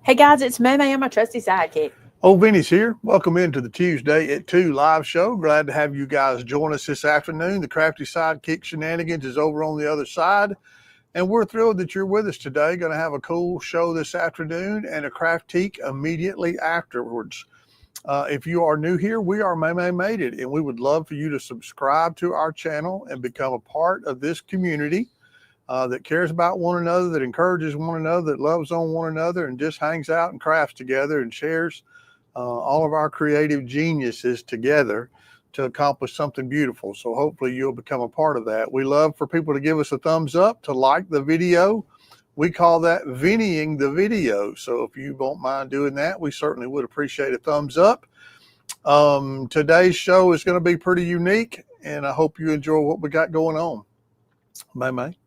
Hey guys, it's May and my trusty sidekick. Old Vinny's here. Welcome into the Tuesday at 2 live show. Glad to have you guys join us this afternoon. The Crafty Sidekick Shenanigans is over on the other side. And we're thrilled that you're with us today. Going to have a cool show this afternoon and a Craftique immediately afterwards. If you are new here, we are May Made It, and we would love for you to subscribe to our channel and become a part of this community that cares about one another, that encourages one another, that loves on one another, and just hangs out and crafts together and shares all of our creative geniuses together to accomplish something beautiful. So hopefully you'll become a part of that. We love for people to give us a thumbs up, to like the video. We call that Vinnying the video. So if you won't mind doing that, we certainly would appreciate a thumbs up. Today's show is going to be pretty unique, and I hope you enjoy what we got going on. May.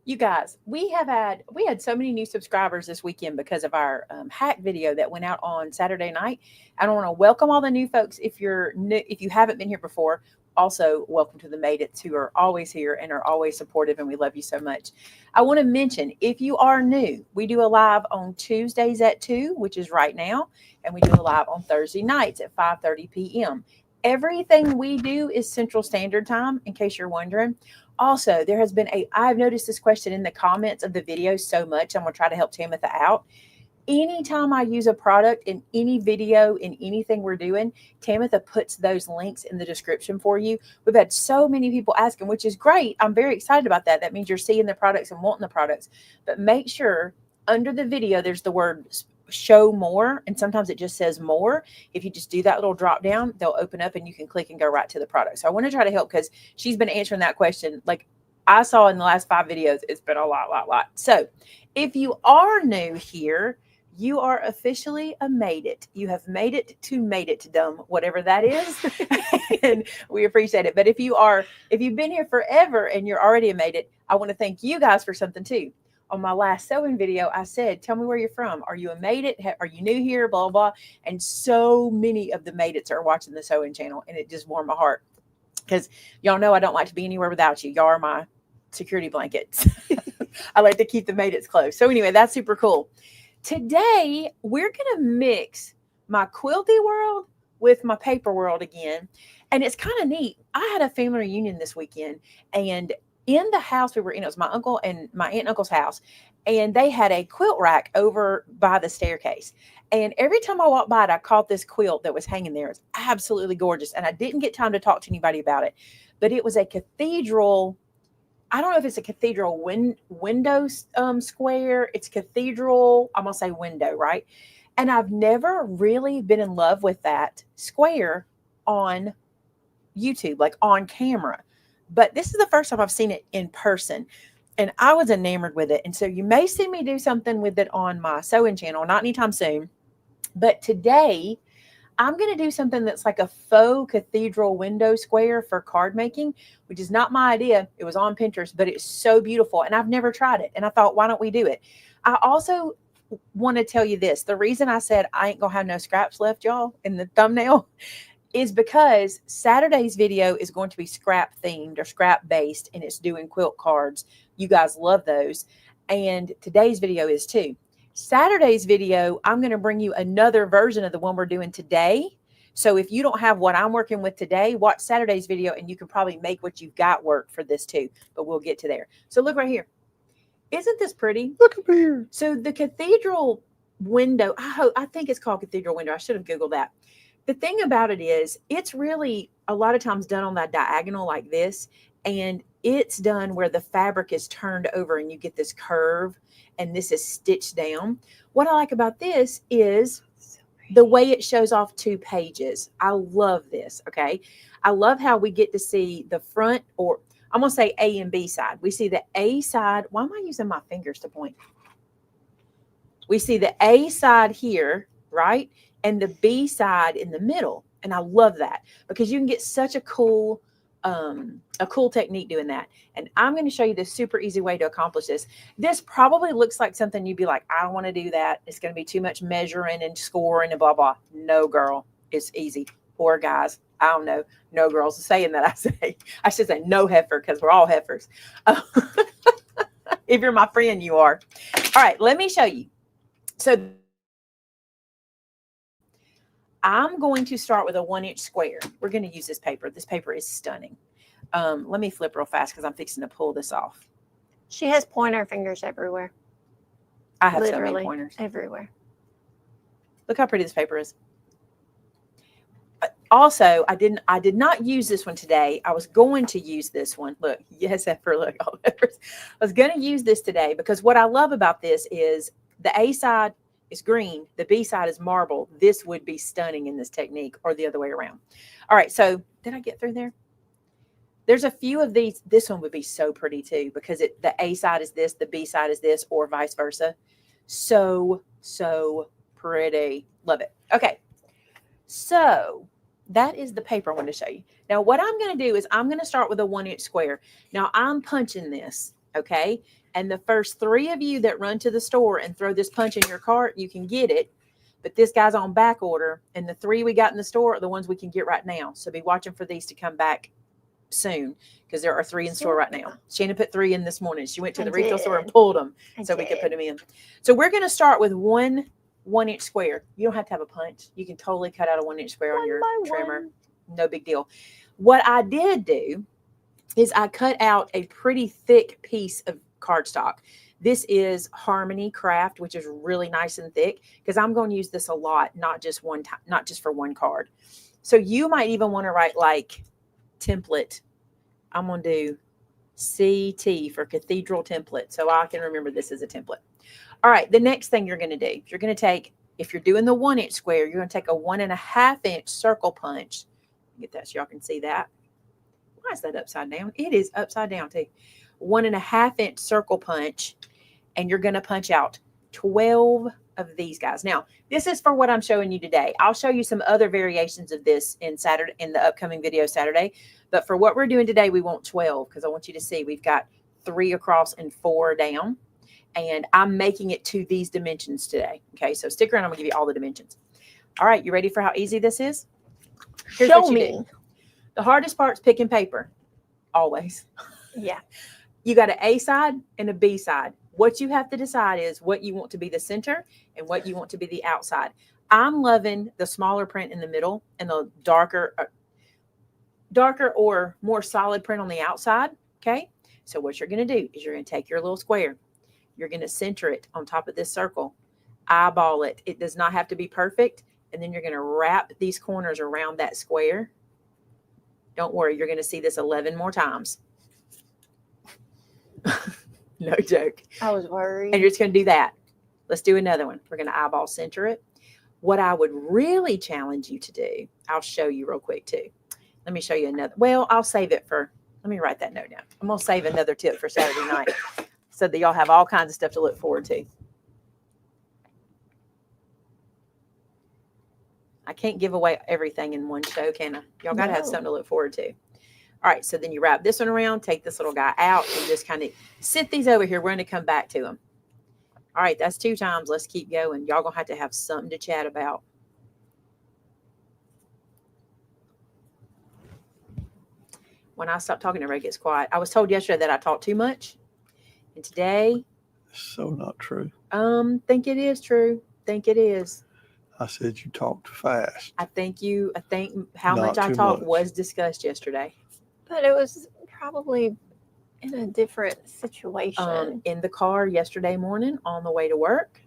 You guys, we had so many new subscribers this weekend because of our hack video that went out on Saturday night. I want to welcome all the new folks. If you're new, if you haven't been here before, also welcome to the Made It's who are always here and are always supportive, and we love you so much. I want to mention, if you are new, we do a live on Tuesdays at 2, which is right now, and we do a live on Thursday nights at 5:30 p.m. Everything we do is Central Standard Time, in case you're wondering. Also, there has been I've noticed this question in the comments of the video so much. I'm going to try to help Tamitha out. Anytime I use a product in any video, in anything we're doing, Tamitha puts those links in the description for you. We've had so many people asking, which is great. I'm very excited about that. That means you're seeing the products and wanting the products. But make sure under the video, there's the word show more, and sometimes it just says more. If you just do that little drop down, they'll open up and you can click and go right to the product. So I want to try to help because she's been answering that question like I saw in the last 5 videos. It's been a lot. So if you are new here, you are officially a Made It. You have made it to Made It, dumb, whatever that is. And we appreciate it. But if you've been here forever and you're already a Made It, I want to thank you guys for something too. On my last sewing video, I said, tell me where you're from. Are you a Made It? Are you new here? Blah, blah. And so many of the Made It's are watching the sewing channel, and it just warmed my heart. Because y'all know I don't like to be anywhere without you. Y'all are my security blankets. I like to keep the Made It's close. So anyway, that's super cool. Today, we're going to mix my quilty world with my paper world again. And it's kind of neat. I had a family reunion this weekend, and in the house we were in, it was my uncle and my aunt and uncle's house, and they had a quilt rack over by the staircase. And every time I walked by it, I caught this quilt that was hanging there. It's absolutely gorgeous. And I didn't get time to talk to anybody about it, but it was a cathedral. I don't know if it's a cathedral window square. It's cathedral. I'm going to say window, right? And I've never really been in love with that square on YouTube, like on camera. But this is the first time I've seen it in person, and I was enamored with it. And so you may see me do something with it on my sewing channel, not anytime soon. But today I'm going to do something that's like a faux cathedral window square for card making, which is not my idea. It was on Pinterest, but it's so beautiful, and I've never tried it. And I thought, why don't we do it? I also want to tell you this. The reason I said I ain't going to have no scraps left, y'all, in the thumbnail is because Saturday's video is going to be scrap themed or scrap based, and it's doing quilt cards. You guys love those. And today's video is too. Saturday's video, I'm going to bring you another version of the one we're doing today. So if you don't have what I'm working with today, watch Saturday's video and you can probably make what you've got work for this too, but we'll get to there. So look right here. Isn't this pretty? Look up here. So the cathedral window, I think it's called cathedral window. I should have Googled that. The thing about it is, it's really a lot of times done on that diagonal like this, and it's done where the fabric is turned over and you get this curve, and this is stitched down. What I like about this is the way it shows off 2 pages. I love this, okay? I love how we get to see the front, or I'm going to say A and B side. We see the A side. Why am I using my fingers to point? We see the A side here, right? And the B side in the middle. And I love that because you can get such a cool technique doing that. And I'm going to show you the super easy way to accomplish this. This probably looks like something you'd be like, I don't want to do that. It's going to be too much measuring and scoring and blah, blah. No, girl, it's easy. Or guys, I don't know. No girls saying that. I should say no heifer, because we're all heifers. If you're my friend, you are. All right, let me show you. So I'm going to start with a 1-inch square. We're going to use this paper. This paper is stunning. Let me flip real fast because I'm fixing to pull this off. She has pointer fingers everywhere. I have so Literally many pointers. everywhere. Look how pretty this paper is. Also, I did not use this one today. I was going to use this one. Look, yes, Effer, look, all over. I was going to use this today because what I love about this is the A side is green, the B side is marble. This would be stunning in this technique, or the other way around. All right, so did I get through there? There's a few of these. This one would be so pretty too because the A side is this, the B side is this, or vice versa. So pretty. Love it. Okay, so that is the paper I want to show you. Now, what I'm going to do is I'm going to start with a 1-inch square. Now, I'm punching this, okay? And the first 3 of you that run to the store and throw this punch in your cart, you can get it. But this guy's on back order, and the 3 we got in the store are the ones we can get right now. So be watching for these to come back soon because there are 3 in store right now. Shannon put 3 in this morning. She went to the retail store and pulled them so we could put them in. So we're going to start with 1-inch square. You don't have to have a punch. You can totally cut out a 1-inch square on your trimmer. No big deal. What I did do is I cut out a pretty thick piece of cardstock. This is Harmony Craft, which is really nice and thick because I'm going to use this a lot, not just one time, not just for one card. So you might even want to write like template. I'm going to do CT for Cathedral Template so I can remember this as a template. All right, the next thing you're going to do, you're going to take, if you're doing the 1-inch square, you're going to take a 1.5-inch circle punch. Get that so y'all can see that. Why is that upside down? It is upside down too. 1.5-inch circle punch, and you're going to punch out 12 of these guys. Now, this is for what I'm showing you today. I'll show you some other variations of this in the upcoming video Saturday. But for what we're doing today, we want 12 because I want you to see we've got 3 across and 4 down. And I'm making it to these dimensions today. Okay, so stick around. I'm going to give you all the dimensions. All right, you ready for how easy this is? Here's Show what you me. do. The hardest part's picking paper. Always. Yeah. You got an A side and a B side. What you have to decide is what you want to be the center and what you want to be the outside. I'm loving the smaller print in the middle and the darker or more solid print on the outside. Okay, so what you're going to do is you're going to take your little square. You're going to center it on top of this circle, eyeball it. It does not have to be perfect. And then you're going to wrap these corners around that square. Don't worry, you're going to see this 11 more times. No joke. I was worried. And you're just going to do that. Let's do another one. We're going to eyeball center it. What I would really challenge you to do, I'll show you real quick too. Let me show you another. Well, I'll save it for, let me write that note down. I'm going to save another tip for Saturday night. So that y'all have all kinds of stuff to look forward to. I can't give away everything in one show, can I? Y'all got to have something to look forward to. All right, so then you wrap this one around, take this little guy out, and just kind of sit these over here. We're going to come back to them. All right, that's 2 times. Let's keep going. Y'all going to have something to chat about. When I stop talking, everybody gets quiet. I was told yesterday that I talk too much. And today, so not true. Think it is true. Think it is. I said you talk too fast. I think how much I talk was discussed yesterday. But it was probably in a different situation. In the car yesterday morning on the way to work.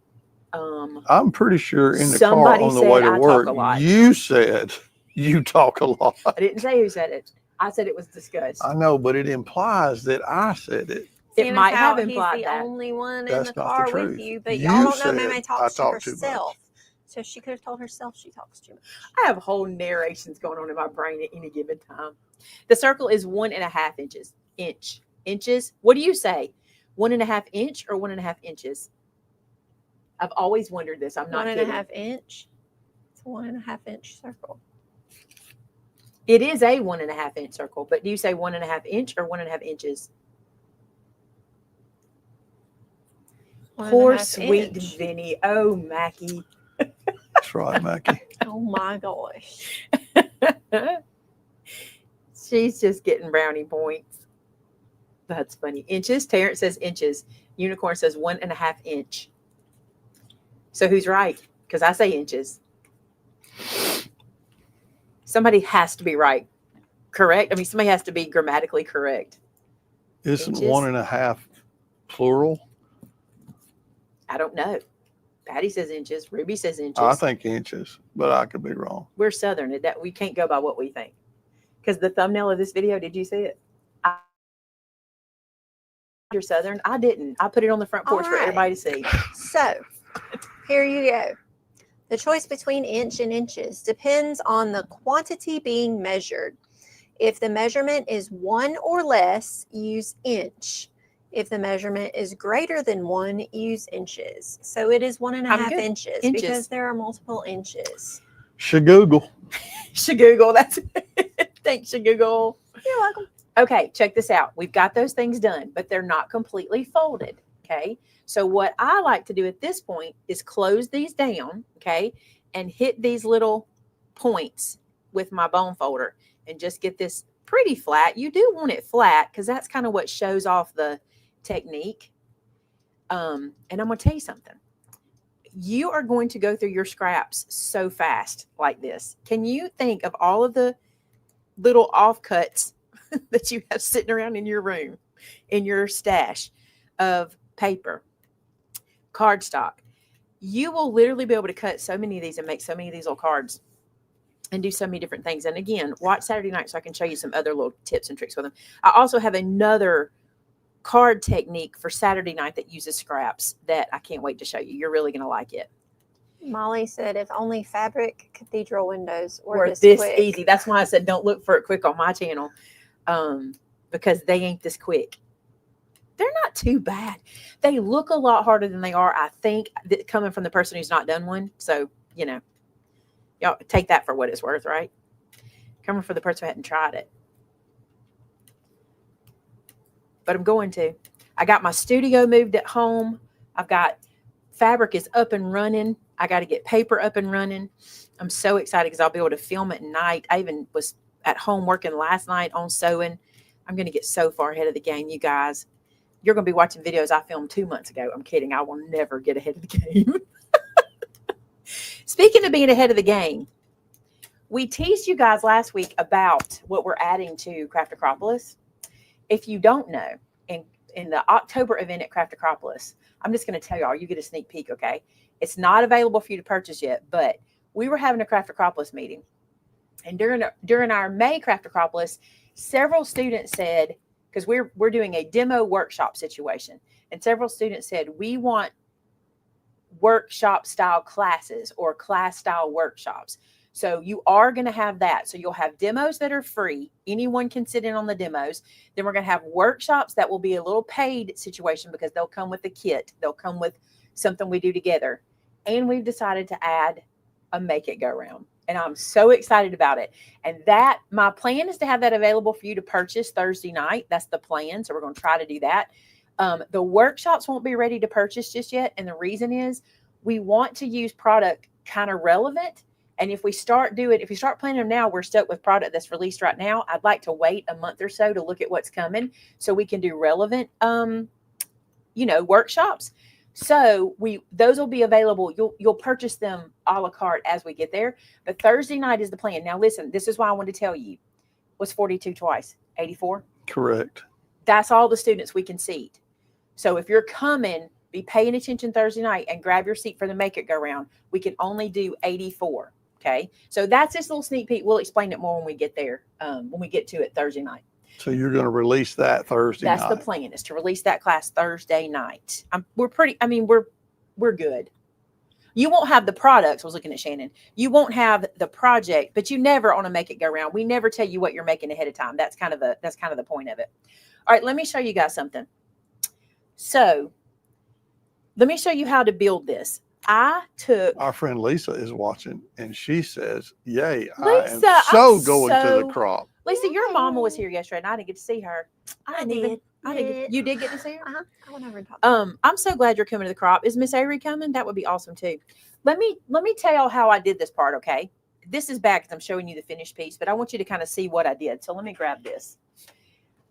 I'm pretty sure in the car on the way to work, you said you talk a lot. I didn't say who said it. I said it was discussed. I know, but it implies that I said it. It might have implied he's that. the only one That's in the not car the truth. with you, but You y'all don't know said Mama talks to I talk too herself. So she could have told herself she talks too much. I have whole narrations going on in my brain at any given time. The circle is 1.5 inches. Inches. What do you say? 1.5 inch or 1.5 inches? I've always wondered this. I'm not kidding. 1.5 inch. It's a 1.5 inch circle. It is a 1.5 inch circle, but do you say 1.5 inch or 1.5 inches? Poor sweet Vinny. Oh, Mackie. That's right, Mackie. Oh my gosh. She's just getting brownie points. That's funny. Inches. Terrence says inches. Unicorn says 1.5 inch. So who's right? Because I say inches. Somebody has to be right. Correct? I mean, somebody has to be grammatically correct. Isn't Inches? 1.5 plural? I don't know. Patty says inches. Ruby says inches. I think inches, but I could be wrong. We're Southern. We can't go by what we think. Because the thumbnail of this video, did you see it? You're Southern. I didn't. I put it on the front porch for everybody to see. So here you go. The choice between inch and inches depends on the quantity being measured. If the measurement is 1 or less, use inch. If the measurement is greater than 1, use inches. So it is 1.5 inches because there are multiple inches. Shagoogle. Shagoogle. That's it. Thanks, Shagoogle. You're welcome. Okay, check this out. We've got those things done, but they're not completely folded. Okay. So what I like to do at this point is close these down. Okay. And hit these little points with my bone folder and just get this pretty flat. You do want it flat because that's kind of what shows off the technique. And I'm going to tell you something. You are going to go through your scraps so fast like this. Can you think of all of the little offcuts that you have sitting around in your room, in your stash of paper, cardstock? You will literally be able to cut so many of these and make so many of these little cards and do so many different things. And again, watch Saturday night so I can show you some other little tips and tricks with them. I also have another card technique for Saturday night that uses scraps that I can't wait to show you. You're really going to like it. Molly said if only fabric cathedral windows were this quick. easy. That's why I said don't look for it quick on my channel, because they ain't this quick. They're not too bad. They look a lot harder than they are, I think, coming from the person who's not done one. So, you know, y'all take that for what it's worth, right? Coming from the person who hadn't tried it. But I'm going to. I got my studio moved at home. I've got fabric is up and running. I got to get paper up and running. I'm so excited because I'll be able to film at night. I even was at home working last night on sewing. I'm going to get so far ahead of the game, you guys. You're going to be watching videos I filmed 2 months ago. I'm kidding. I will never get ahead of the game. Speaking of being ahead of the game, we teased you guys last week about what we're adding to Craft Acropolis. If you don't know, in the October event at Craft Acropolis, I'm just going to tell y'all, you get a sneak peek, okay? It's not available for you to purchase yet, but we were having a Craft Acropolis meeting. And during our May Craft Acropolis, several students said, because we're doing a demo workshop situation, and several students said, we want workshop style classes or class style workshops. So you are going to have that. So you'll have demos that are free. Anyone can sit in on the demos. Then we're going to have workshops that will be a little paid situation because they'll come with a kit. They'll come with something we do together. And we've decided to add a make it go round. And I'm so excited about it. And that my plan is to have that available for you to purchase Thursday night. That's the plan. So we're going to try to do that. The workshops won't be ready to purchase just yet. And the reason is we want to use product kind of relevant. And if we start planning them now, we're stuck with product that's released right now. I'd like to wait a month or so to look at what's coming so we can do relevant, workshops. So those will be available. You'll purchase them a la carte as we get there. But Thursday night is the plan. Now, listen, this is why I wanted to tell you. What's 42 twice? 84? Correct. That's all the students we can seat. So if you're coming, be paying attention Thursday night and grab your seat for the make it go round. We can only do 84. Okay. So that's this little sneak peek. We'll explain it more when we get there, when we get to it Thursday night. So you're going to release that Thursday night. That's the plan, is to release that class Thursday night. We're good. You won't have the products. I was looking at Shannon. You won't have the project, but you never on a make it go round. We never tell you what you're making ahead of time. That's kind of the point of it. All right, let me show you guys something. So let me show you how to build this. Our friend Lisa is watching, and she says, "Yay! Lisa, I am going to the crop." Lisa, your mama was here yesterday, and I didn't get to see her. I did. You did get to see her? I went over and talked. I'm so glad you're coming to the crop. Is Miss Avery coming? That would be awesome too. Let me tell y'all how I did this part. Okay, this is bad because I'm showing you the finished piece, but I want you to kind of see what I did. So let me grab this.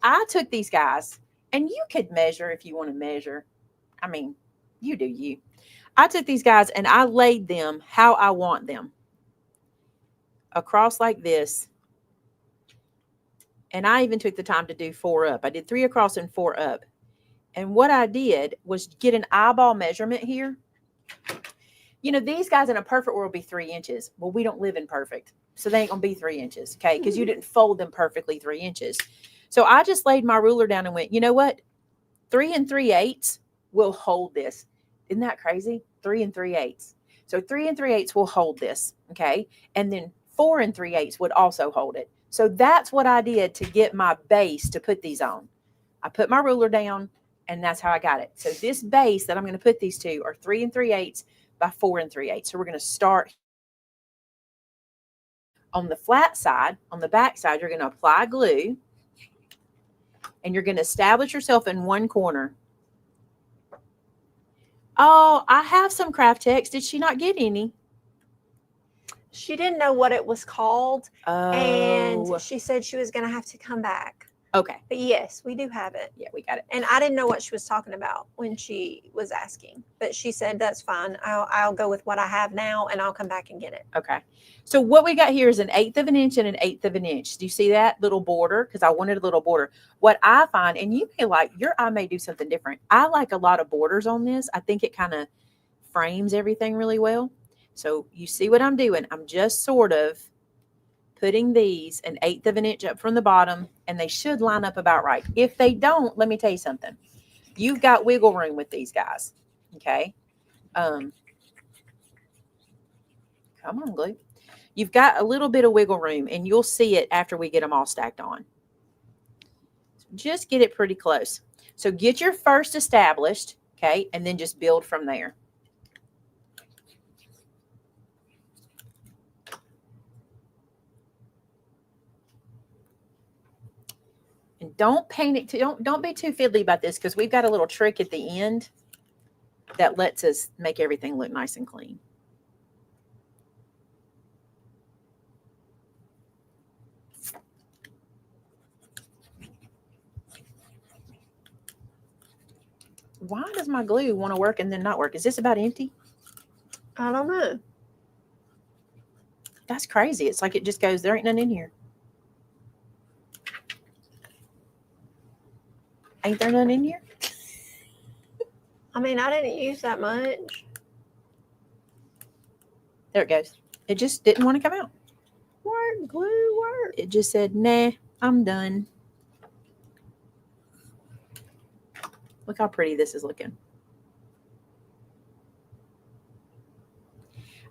I took these guys, and you could measure if you want to measure. I mean, you do you. I took these guys and I laid them how I want them. across like this. And I even took the time to do 4 up. I did 3 across and 4 up. And what I did was get an eyeball measurement here. You know, these guys in a perfect world be 3 inches. Well, we don't live in perfect. So they ain't going to be 3 inches, okay? Because you didn't fold them perfectly 3 inches. So I just laid my ruler down and went, you know what? 3 3/8 will hold this. Isn't that crazy? 3 3/8. So 3 3/8 will hold this, okay? And then 4 3/8 would also hold it. So that's what I did to get my base to put these on. I put my ruler down, and that's how I got it. So this base that I'm going to put these to are 3 3/8 by 4 3/8. So we're going to start on the flat side. On the back side, you're going to apply glue, and you're going to establish yourself in one corner. Oh, I have some craft text. Did she not get any? She didn't know what it was called, Oh, and she said she was going to have to come back. okay. But yes, we do have it. Yeah, we got it. And I didn't know what she was talking about when she was asking, but she said that's fine. I'll go with what I have now, and I'll come back and get it. Okay. So what we got here is 1/8 of an inch and 1/8 of an inch. Do you see that little border? Because I wanted a little border. What I find, and you may like, your eye may do something different. I like a lot of borders on this. I think it kind of frames everything really well. So you see what I'm doing? I'm just sort of putting these 1/8 of an inch up from the bottom, and they should line up about right. If they don't, let me tell you something. You've got wiggle room with these guys. Okay. Come on, glue. You've got a little bit of wiggle room, and you'll see it after we get them all stacked on. Just get it pretty close. So get your first established, okay, and then just build from there. And don't paint it, don't be too fiddly about this, because we've got a little trick at the end that lets us make everything look nice and clean. Why does my glue want to work and then not work? Is this about empty? I don't know. That's crazy. It's like it just goes, there ain't none in here. Ain't there none in here? I mean, I didn't use that much. There it goes. It just didn't want to come out. Work, glue, work. It just said, nah, I'm done. Look how pretty this is looking.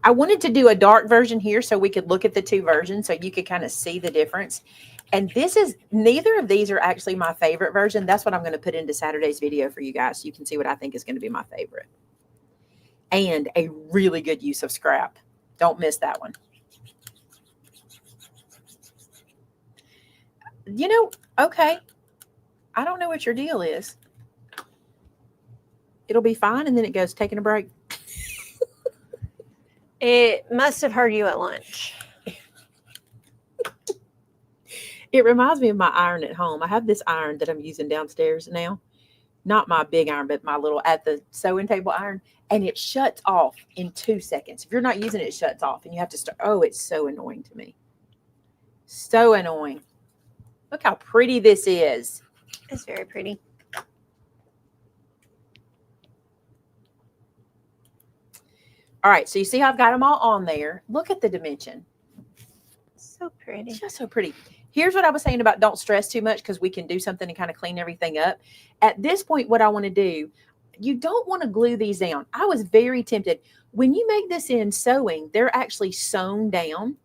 I wanted to do a dark version here so we could look at the two versions so you could kind of see the difference. And this is, neither of these are actually my favorite version. That's what I'm going to put into Saturday's video for you guys so you can see what I think is going to be my favorite. And a really good use of scrap. Don't miss that one. You know, okay, I don't know what your deal is. It'll be fine, and then it goes, taking a break. It must have heard you at lunch. It reminds me of my iron at home. I have this iron that I'm using downstairs now. Not my big iron, but my little at the sewing table iron. And it shuts off in 2 seconds. If you're not using it, it shuts off. And you have to start. Oh, it's so annoying to me. So annoying. Look how pretty this is. It's very pretty. All right. So you see how I've got them all on there. Look at the dimension. So pretty. Just so pretty. Here's what I was saying about don't stress too much, because we can do something to kind of clean everything up. At this point, what I want to do, you don't want to glue these down. I was very tempted. When you make this in sewing, they're actually sewn down.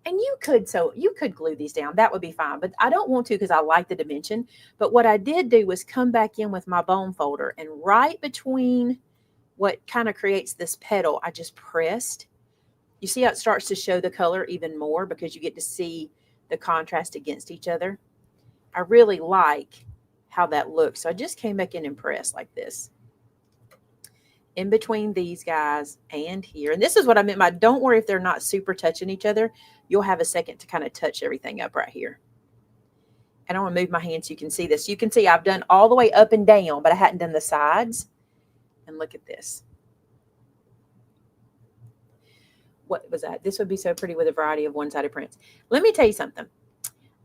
And you could glue these down. That would be fine. But I don't want to, because I like the dimension. But what I did do was come back in with my bone folder, and right between what kind of creates this petal, I just pressed. You see how it starts to show the color even more, because you get to see the contrast against each other. I really like how that looks. So I just came back in and pressed like this in between these guys and here. And this is what I meant by, don't worry if they're not super touching each other. You'll have a second to kind of touch everything up right here. And I want to move my hand so you can see this. You can see I've done all the way up and down, but I hadn't done the sides. And look at this. what was that? This would be so pretty with a variety of one-sided prints. Let me tell you something.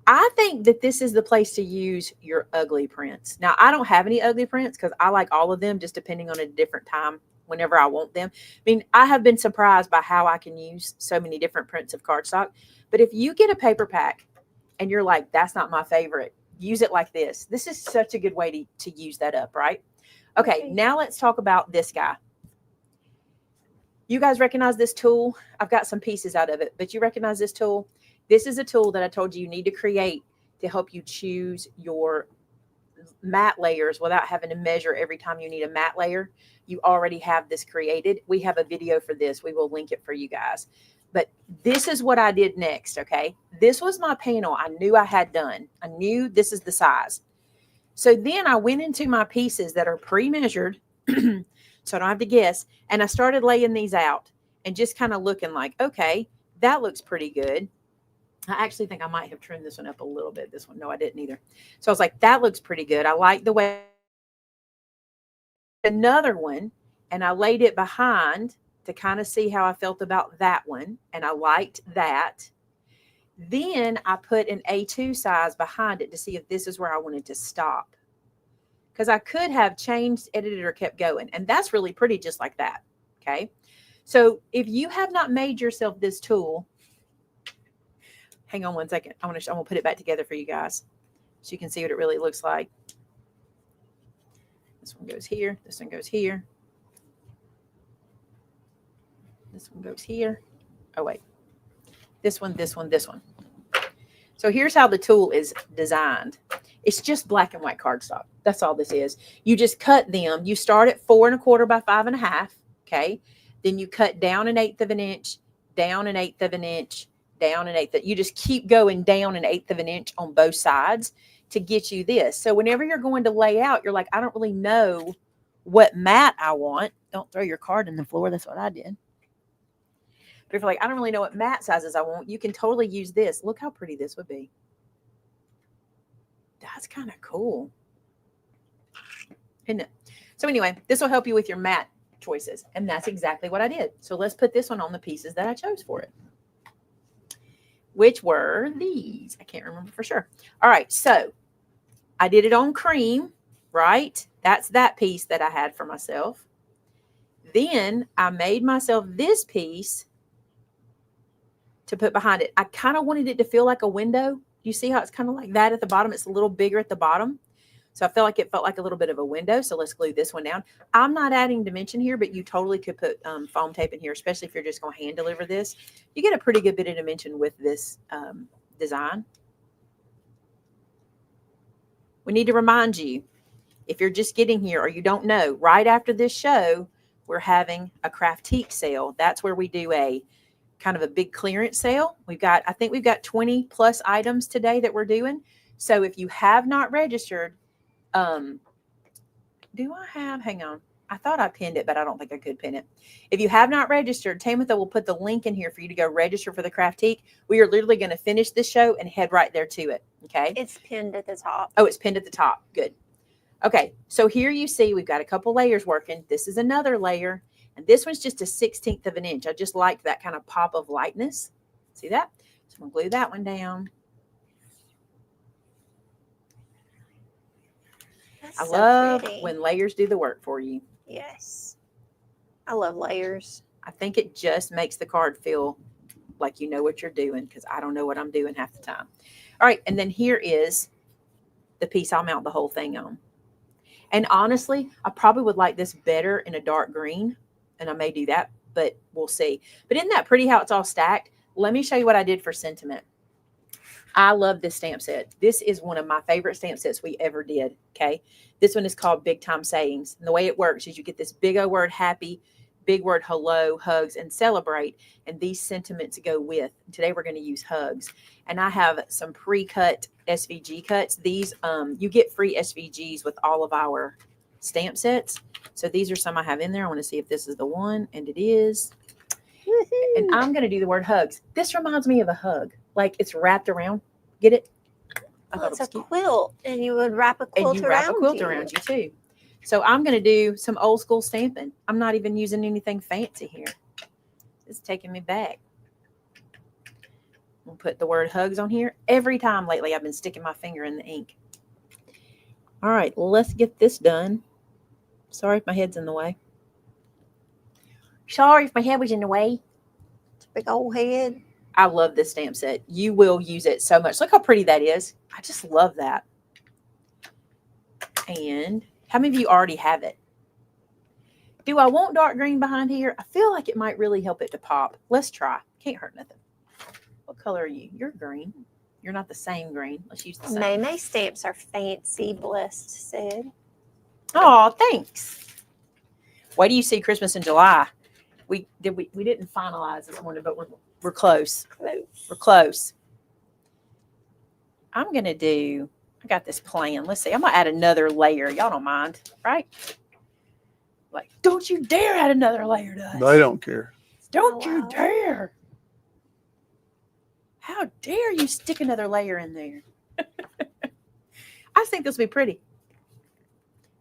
I think that this is the place to use your ugly prints. Now, I don't have any ugly prints because I like all of them, just depending on a different time whenever I want them. I mean, I have been surprised by how I can use so many different prints of cardstock. But if you get a paper pack and you're like, that's not my favorite, use it like this. This is such a good way to use that up, right? Okay, now let's talk about this guy. You guys recognize this tool? I've got some pieces out of it, but you recognize this tool? This is a tool that I told you need to create to help you choose your matte layers without having to measure every time you need a matte layer. You already have this created. We have a video for this. We will link it for you guys. But this is what I did next, okay? This was my panel I knew I had done. I knew this is the size. So then I went into my pieces that are pre-measured, so I don't have to guess, and I started laying these out and just kind of looking like, okay, that looks pretty good. I actually think I might have trimmed this one up a little bit. This one, no, I didn't either. So I was like, that looks pretty good. I like the way. Another one, and I laid it behind to kind of see how I felt about that one, and I liked that. Then I put an A2 size behind it to see if this is where I wanted to stop. Because I could have changed, edited, or kept going. And that's really pretty just like that, okay? So if you have not made yourself this tool, hang on one second. I'm gonna put it back together for you guys so you can see what it really looks like. This one goes here. This one goes here. This one goes here. Oh, wait. This one, this one, this one. So here's how the tool is designed. It's just black and white cardstock. That's all this is. You just cut them. You start at 4 1/4 by 5 1/2. Okay. Then you cut down 1/8 of an inch, down 1/8 of an inch, down 1/8. You just keep going down 1/8 of an inch on both sides to get you this. So whenever you're going to lay out, you're like, I don't really know what mat I want. Don't throw your card in the floor. That's what I did. But if you're like, I don't really know what mat sizes I want, you can totally use this. Look how pretty this would be. That's kind of cool, isn't it? So anyway, this will help you with your mat choices. And that's exactly what I did. So let's put this one on the pieces that I chose for it, which were these. I can't remember for sure. All right. So I did it on cream, right? That's that piece that I had for myself. Then I made myself this piece to put behind it. I kind of wanted it to feel like a window. You see how it's kind of like that at the bottom? It's a little bigger at the bottom. So I felt like it felt like a little bit of a window. So let's glue this one down. I'm not adding dimension here, but you totally could put foam tape in here, especially if you're just going to hand deliver this. You get a pretty good bit of dimension with this design. We need to remind you, if you're just getting here or you don't know, right after this show, we're having a Craftique sale. That's where we do a kind of a big clearance sale. I think we've got 20 plus items today that we're doing. So if you have not registered, hang on. I thought I pinned it, but I don't think I could pin it. If you have not registered, Tamitha will put the link in here for you to go register for the Craftique. We are literally going to finish this show and head right there to it. Okay. It's pinned at the top. Oh, it's pinned at the top. Good. Okay. So here you see we've got a couple layers working. This is another layer. And this one's just a 1/16 of an inch. I just liked that kind of pop of lightness. See that? So I'm going to glue that one down. That's I so love pretty. when layers do the work for you. Yes. I love layers. I think it just makes the card feel like you know what you're doing, because I don't know what I'm doing half the time. All right. And then here is the piece I'll mount the whole thing on. And honestly, I probably would like this better in a dark green. And I may do that, but we'll see. But isn't that pretty how it's all stacked? Let me show you what I did for sentiment. I love this stamp set. This is one of my favorite stamp sets we ever did, okay? This one is called Big Time Sayings. And the way it works is you get this big O word happy, big word hello, hugs, and celebrate. And these sentiments go with. Today we're going to use hugs. And I have some pre-cut SVG cuts. These, you get free SVGs with all of our stamp sets. So these are some I have in there. I want to see if this is the one, and it is. Woo-hoo. And I'm going to do the word hugs. This reminds me of a hug. Like it's wrapped around. Get it? Oh, it's a quilt, and you would wrap a quilt around you. And you wrap a quilt around you too. So I'm going to do some old school stamping. I'm not even using anything fancy here. It's taking me back. We'll put the word hugs on here. Every time lately I've been sticking my finger in the ink. All right, let's get this done. Sorry if my head's in the way. Sorry if my head was in the way. It's a big old head. I love this stamp set. You will use it so much. Look how pretty that is. I just love that. And how many of you already have it? Do I want dark green behind here? I feel like it might really help it to pop. Let's try. Can't hurt nothing. What color are you? You're green. You're not the same green. Let's use the same. May stamps are fancy, Blessed said. Oh, thanks. Why do you see Christmas in July? We didn't finalize this morning, but we're close. We're close. I'm gonna do. I got this plan. Let's see. I'm gonna add another layer. Y'all don't mind, right? Like, don't you dare add another layer to us. They don't care. Don't you dare. How dare you stick another layer in there? I think this will be pretty.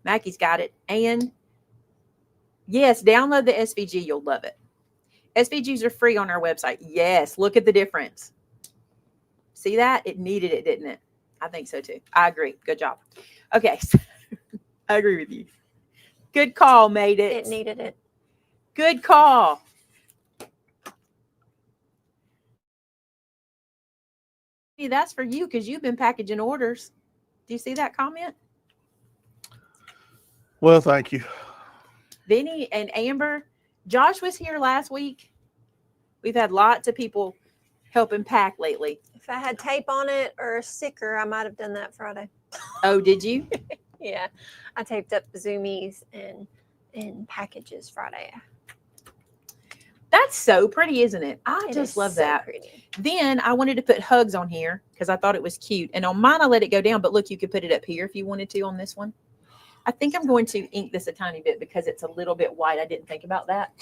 Mackie's got it. And yes, download the SVG. You'll love it. SVGs are free on our website. Yes, look at the difference. See that? It needed it, didn't it? I think so too. I agree. Good job. Okay. I agree with you. Good call, made it. It needed it. Good call. That's for you because you've been packaging orders. Do you see that comment? Well, thank you. Vinny and Amber. Josh was here last week. We've had lots of people helping pack lately. If I had tape on it or a sticker, I might have done that Friday. Oh, did you? Yeah. I taped up zoomies and packages Friday. That's so pretty, isn't it? I It just is love so that. pretty. Then I wanted to put hugs on here because I thought it was cute. And on mine, I let it go down. But look, you could put it up here if you wanted to on this one. I think I'm going to ink this a tiny bit because it's a little bit white. I didn't think about that.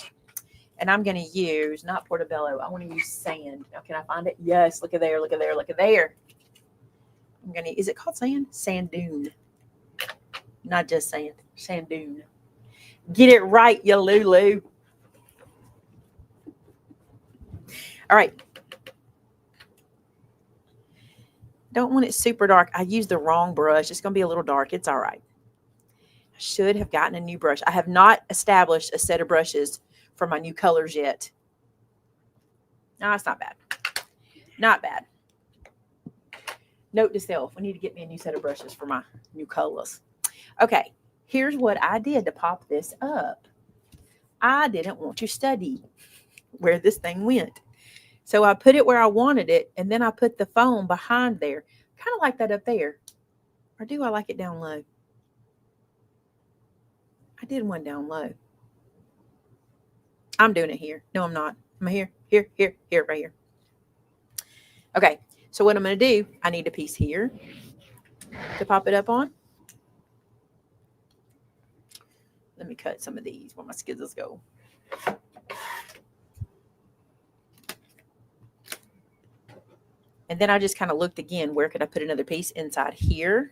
And I'm going to use, not Portobello, I want to use sand. Now, can I find it? Yes, look at there, look at there, look at there. I'm going to, is it called sand? Sand dune. Not just sand, sand dune. Get it right, you Lulu. All right. Don't want it super dark. I used the wrong brush. It's going to be a little dark. It's all right. I should have gotten a new brush. I have not established a set of brushes for my new colors yet. No, it's not bad. Not bad. Note to self, we need to get me a new set of brushes for my new colors. Okay, here's what I did to pop this up. I didn't want to study where this thing went. So I put it where I wanted it, and then I put the foam behind there. Kind of like that up there. Or do I like it down low? I did one down low. I'm doing it here. No, I'm not. I'm here, right here. Okay, so what I'm going to do, I need a piece here to pop it up on. Let me cut some of these where my skizzles go. And then I just kind of looked again, where could I put another piece inside here?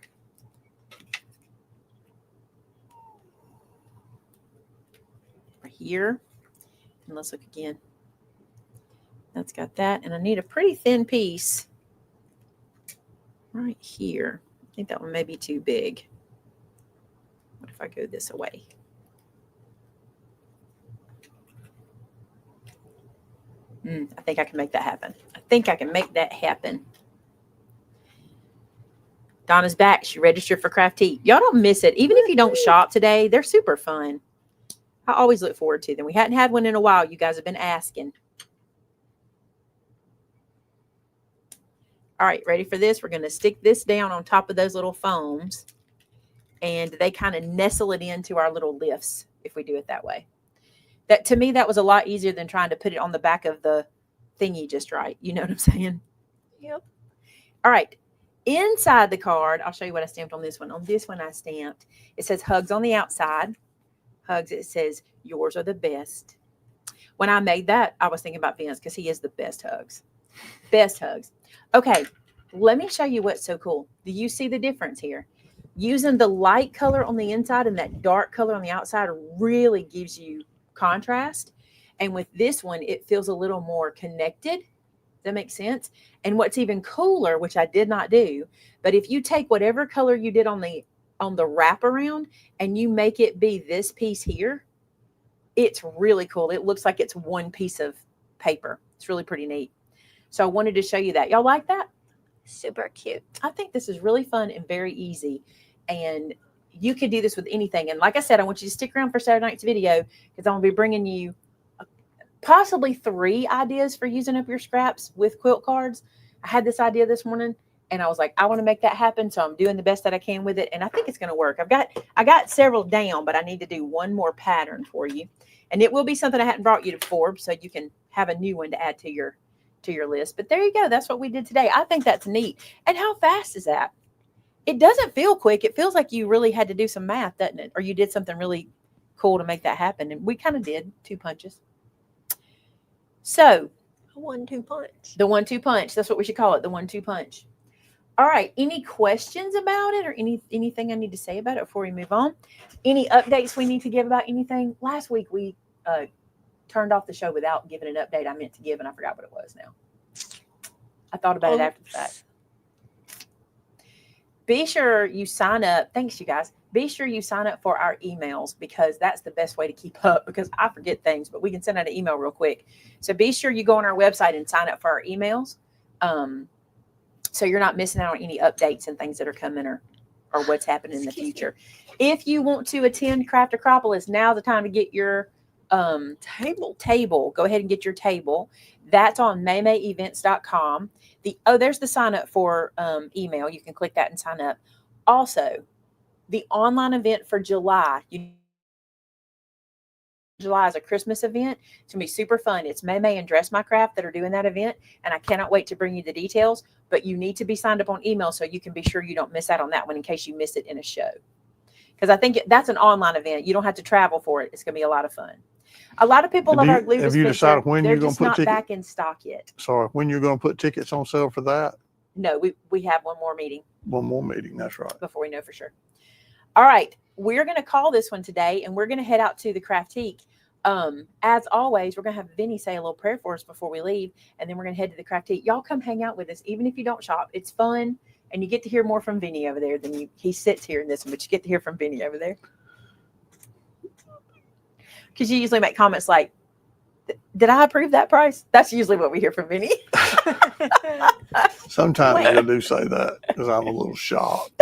Right here. And let's look again. That's got that. And I need a pretty thin piece right here. I think that one may be too big. What if I go this away? I think I can make that happen. I think I can make that happen. Donna's back. She registered for Craft Tea. Y'all don't miss it. Even if you don't shop today, they're super fun. I always look forward to them. We hadn't had one in a while. You guys have been asking. All right, ready for this? We're going to stick this down on top of those little foams. And they kind of nestle it into our little lifts if we do it that way. That, to me, that was a lot easier than trying to put it on the back of the thingy just right. You know what I'm saying? Yep. All right. Inside the card, I'll show you what I stamped on this one. On this one, I stamped, it says hugs on the outside. Hugs, it says, yours are the best. When I made that, I was thinking about Vince because he is the best hugs. Best hugs. Okay, let me show you what's so cool. Do you see the difference here? Using the light color on the inside and that dark color on the outside really gives you contrast. And with this one, it feels a little more connected. Does that make sense? And what's even cooler, which I did not do, but if you take whatever color you did on the wraparound and you make it be this piece here, it's really cool. It looks like it's one piece of paper. It's really pretty neat. So I wanted to show you that. Y'all like that? Super cute. I think this is really fun and very easy. And you can do this with anything. And like I said, I want you to stick around for Saturday night's video because I'm going to be bringing you possibly 3 ideas for using up your scraps with quilt cards. I had this idea this morning and I was like, I want to make that happen. So I'm doing the best that I can with it. And I think it's going to work. I got several down, but I need to do one more pattern for you. And it will be something I hadn't brought you before, so you can have a new one to add to your list. But there you go. That's what we did today. I think that's neat. And how fast is that? It doesn't feel quick. It feels like you really had to do some math, doesn't it? Or you did something really cool to make that happen. And we kind of did 2 punches. So A 1-2 punch. the 1-2 punch. That's what we should call it. The 1-2 punch. All right. Any questions about it or anything I need to say about it before we move on? Any updates we need to give about anything? Last week we turned off the show without giving an update I meant to give, and I forgot what it was now. I thought about it after the fact. Be sure you sign up. Thanks, you guys. Be sure you sign up for our emails because that's the best way to keep up because I forget things, but we can send out an email real quick. So be sure you go on our website and sign up for our emails. So you're not missing out on any updates and things that are coming or what's happening in the future. If you want to attend Craft Acropolis, now's the time to get your table. Go ahead and get your table. That's on maymayevents.com. There's the sign up for email. You can click that and sign up. Also, the online event for July. July is a Christmas event. It's going to be super fun. It's May and Dress My Craft that are doing that event, and I cannot wait to bring you the details, but you need to be signed up on email so you can be sure you don't miss out on that one in case you miss it in a show. Because I think that's an online event. You don't have to travel for it. It's going to be a lot of fun. A lot of people love our glue dispenser. Have you decided when They're you're going just to put not tickets back in stock yet. Sorry, when you're going to put tickets on sale for that? No, we have one more meeting. One more meeting, that's right. Before we know for sure. All right, we're going to call this one today, and we're going to head out to the Craftique. As always, we're going to have Vinny say a little prayer for us before we leave, and then we're going to head to the Craftique. Y'all come hang out with us, even if you don't shop. It's fun, and you get to hear more from Vinny over there than he sits here in this one, but you get to hear from Vinny over there. Because you usually make comments like, did I approve that price? That's usually what we hear from Vinny. Sometimes I do say that because I'm a little shocked.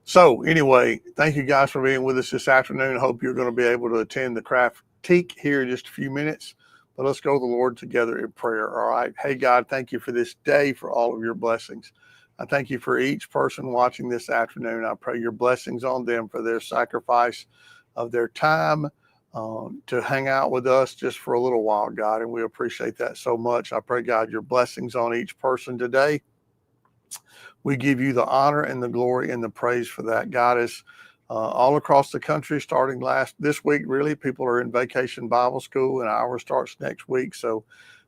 So anyway, thank you guys for being with us this afternoon. Hope you're going to be able to attend the Craftique here in just a few minutes. But let's go to the Lord together in prayer. All right. Hey, God, thank you for this day, for all of your blessings. I thank you for each person watching this afternoon. I pray your blessings on them for their sacrifice of their time to hang out with us just for a little while, God. And we appreciate that so much. I pray, God, your blessings on each person today. We give you the honor and the glory and the praise for that. God, is all across the country, starting this week, really, people are in vacation Bible school and ours starts next week. So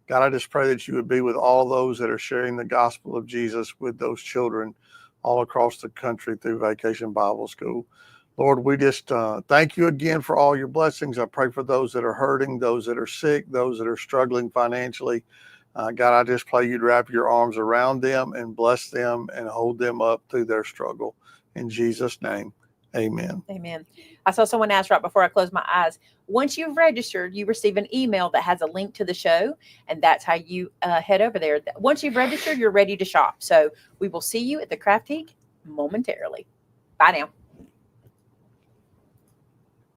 God, I just pray that you would be with all those that are sharing the gospel of Jesus with those children all across the country through vacation Bible school. Lord, we just thank you again for all your blessings. I pray for those that are hurting, those that are sick, those that are struggling financially. God, I just pray you'd wrap your arms around them and bless them and hold them up through their struggle. In Jesus' name, amen. Amen. I saw someone ask right before I closed my eyes, once you've registered, you receive an email that has a link to the show, and that's how you head over there. Once you've registered, you're ready to shop. So we will see you at the Craftique momentarily. Bye now.